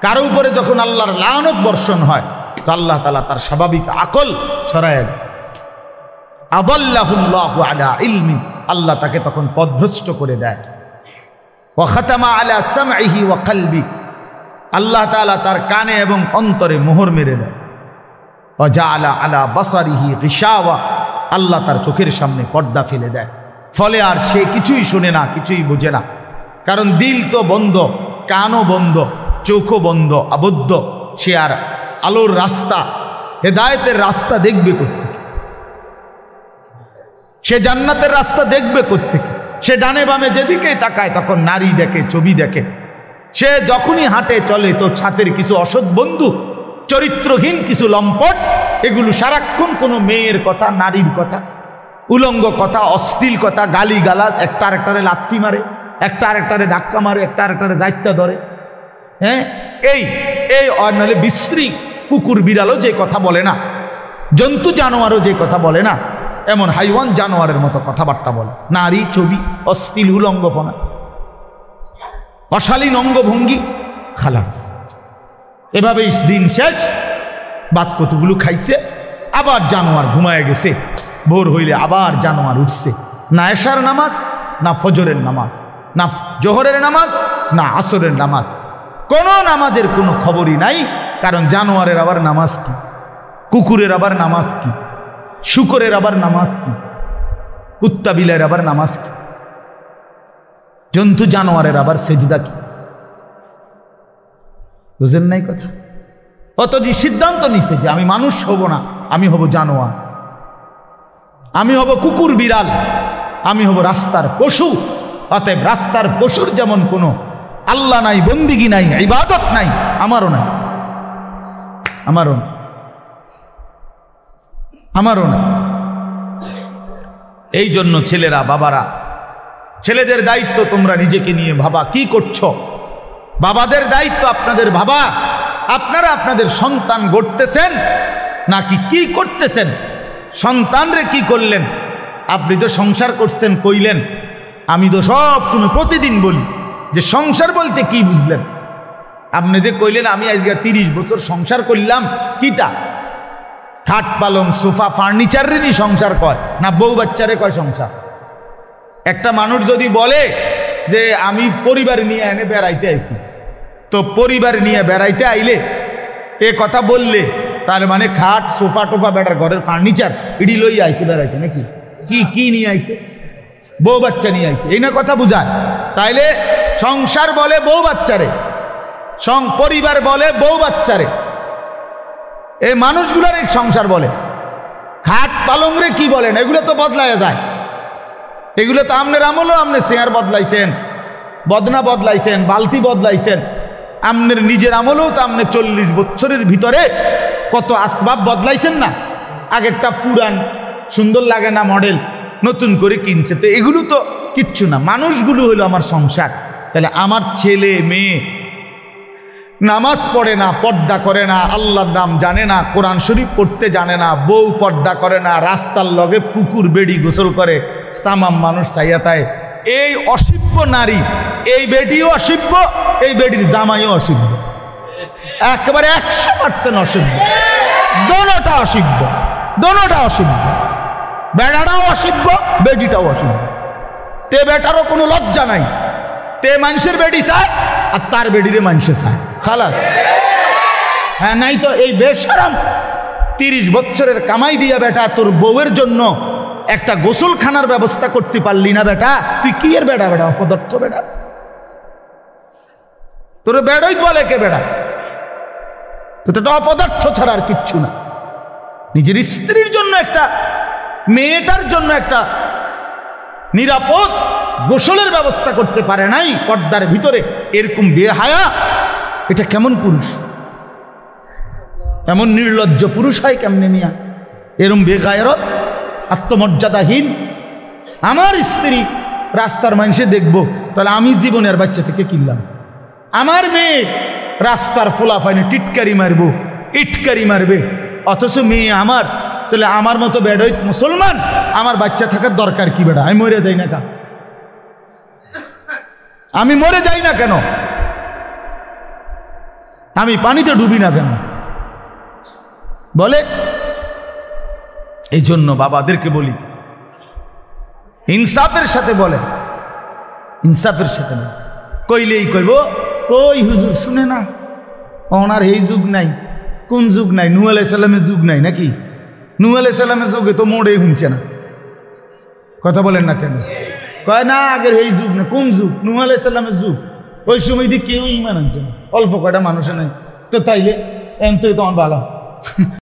কারো উপরে যখন আল্লাহর লানত বর্ষণ হয় তো আল্লাহ তাআলা তার স্বাভাবিক আকল সরায় দেন। আদাল্লাহুল্লাহু আলা ইলমিন, আল্লাহ তাকে তখন পথভ্রষ্ট করে দেয়। ওয়া খাতামা আলা সামঈহি ওয়া কলবি, আল্লাহ তাআলা তার কানে এবং অন্তরে মোহর মেরে দেয়। ওয়া জাআলা আলা বাসারিহি গিশাওয়া, আল্লাহ তার চোখের সামনে পর্দা ফেলে দেয়। ফলে আর সে কিছুই শোনে না, কিছুই বোঝে না, কারণ দিল তো বন্ধ, কানও বন্ধ, চোখও বন্ধ, আবদ্ধ। সে আর আলোর রাস্তা, হেদায়েতের রাস্তা দেখবে কোত্থেকে? সে জান্নাতের রাস্তা দেখবে কোত্থেকে? সে ডানে বামে যেদিকেই তাকায় তখন নারী দেখে, ছবি দেখে। সে যখনই হাঁটে চলে তো ছাতের কিছু অসৎ বন্ধু, চরিত্রহীন কিছু লম্পট, এগুলো সারাক্ষণ কোনো মেয়ের কথা, নারীর কথা, উলঙ্গ কথা, অশ্লীল কথা, গালি গালাজ, একটা আরেকটারে লাথি মারে, একটা আরেকটারে ধাক্কা মারে, একটা আরেকটারে যাইত্যা ধরে। হ্যাঁ, এই এই নাহলে বিশ্রী কুকুর বিড়ালও যে কথা বলে না, জন্তু জানোয়ারও যে কথা বলে না, এমন হাইওয়ান জানোয়ারের মতো কথাবার্তা বলে। নারী, ছবি, অশ্লীল উলঙ্গপনা, অশালীন অঙ্গভঙ্গি, খালাস। এভাবেই দিন শেষ। বাদ কতগুলো খাইছে, আবার জানোয়ার ঘুমায় গেছে। ভোর হইলে আবার জানোয়ার উঠছে। না এশার নামাজ, না ফজরের নামাজ, না জোহরের নামাজ, না আসরের নামাজ, কোনো নামাজের কোনো খবরই নাই। কারণ জানোয়ারের আবার নামাজ কি, কুকুরের আবার নামাজ কি, শুকরের আবার নামাজ কি, কুত্তা বিলের আবার নামাজ কি, জন্তু জানোয়ারের আবার সেজদা কি? বুঝেন নাই কথা? অতটি সিদ্ধান্ত নিছে যে আমি মানুষ হব না, আমি হব জানোয়ার, আমি হব কুকুর বিড়াল, আমি হব রাস্তার পশু। অতএব রাস্তার পশুর যেমন কোনো আল্লাহ নাই, বন্দিগি নাই, ইবাদত নাই, আমারও নাই, আমারও না, আমারও না। এই জন্য ছেলেরা, বাবারা, ছেলেদের দায়িত্ব তোমরা নিজেকে নিয়ে ভাবা কি করছো। বাবাদের দায়িত্ব আপনাদের ভাবা আপনারা আপনাদের সন্তান গড়তেছেন নাকি কি করতেছেন। সন্তানরে কি করলেন? আপনি তো সংসার করছেন কইলেন, আমি তো সব সময় প্রতিদিন বলি যে সংসার বলতে কি বুঝলেন? আপনি যে কইলেন আমি আজকে 30 বছর সংসার করলাম, কিতা? খাট পালং সোফা ফার্নিচারেরই সংসার কয় না বউ বাচ্চারে কয় সংসার? একটা মানুষ যদি বলে যে আমি পরিবার নিয়ে এনে বেড়াইতে আইছি, তো পরিবার নিয়ে বেড়াইতে আইলে এ কথা বললে তার মানে খাট সোফা টোফা বেটার ঘরের ফার্নিচার এটি লইয়া আইছে বেড়াইতে, নাকি? কি কি নিয়ে আইছে? বউ বাচ্চা নিয়ে আইছে, এই না কথা বুঝায়। তাইলে সংসার বলে বউ বাচ্চারে, পরিবার বলে বউ বাচ্চারে, এই মানুষগুলার এক সংসার বলে। খাট পালংরে কি বলেন? এগুলো তো বদলায় যায়। এগুলো তো আপনার আমলও আপনি চেয়ার বদলাইছেন, বদনা বদলাইছেন, বালতি বদলাইছেন। আপনার নিজের আমলেও তো আপনি 40 বছরের ভিতরে কত আসবাব বদলাইছেন না? আগেরটা পুরান, সুন্দর লাগে না মডেল, নতুন করে কিনছে। তো এগুলো তো কিচ্ছু না, মানুষগুলো হলো আমার সংসার। তাহলে আমার ছেলে মেয়ে নামাজ পড়ে না, পর্দা করে না, আল্লাহর নাম জানে না, কোরআন শরীফ পড়তে জানে না, বউ পর্দা করে না, রাস্তার লগে পুকুর বেড়ি গোসল করে, তামাম মানুষ চাইয়াতায়। এই অসিব্য নারী, এই বেটিও অসিব্য, এই বেটির জামাইও অসিব্য, একেবারে 100% অসিব্য। দোনোটা অসিব্য, দোনোটা অসিব্য। বেড়াটাও অসিব্য, বেটিটাও অসিব্য। তে বেটারও কোনো লজ্জা নাই, তে মানুষের বেটি চায় আর তার বেটিরে মানুষে চায়, খালাস। হ্যাঁ, নাই তো এই বেশরম 30 বছরের কামাই দিয়া বেটা তোর বউয়ের জন্য একটা গোসলখানার ব্যবস্থা করতে পারলি না বেটা, তুই কি এর বেটা? বেটা অপদার্থ বেটা, তোর বেড়াই বলে কে বেটা? তো এটা অপদার্থ ছাড়া আর কিচ্ছু না। নিজের স্ত্রীর জন্য একটা, মেয়েটার জন্য একটা নিরাপদ গোসলের ব্যবস্থা করতে পারে নাই পর্দার ভিতরে, এরকম বেহায়া, এটা কেমন পুরুষ? এমন নির্লজ্জ পুরুষ হয় কেমনে মিয়া? এরম বেগায়রত, আত্মমর্যাদাহীন। আমার স্ত্রী রাস্তার মানুষে দেখবো, তাহলে আমি জীবনের বাচ্চা থেকে কিনলাম। আমার মেয়ে রাস্তার ফোলাফাইনে টিটকারি মারবো, ইটকারি মারবে, অথচ মেয়ে আমার, তাহলে আমার মতো বেড়াই মুসলমান আমার বাচ্চা থাকার দরকার কি? বেড়া আমি মরে যাই না কেন? আমি মরে যাই না কেন? আমি পানিতে ডুবি না কেন বলে। এই জন্য বাবাদেরকে বলি ইনসাফের সাথে বলে, ইনসাফের সাথে না কইলেই কইব ওই হুজুর শুনে না, ওনার এই যুগ নাই। কোন যুগ নাই? নূহ আলাইহিস সালামের যুগ নাই নাকি? নূহ আলাইহিস সালামের যুগে তো মোড়ে শুনছে না, কথা বলেন না কেন? কয় না আগের এই যুগ না। কোন যুগ? নূহ আলাইহিস সালামের যুগ। ওই সময় দিয়ে কেউ ইমান আনছে না, অল্প কয়টা মানুষের নাই। তো তাইলে এমন তো তখন ভালো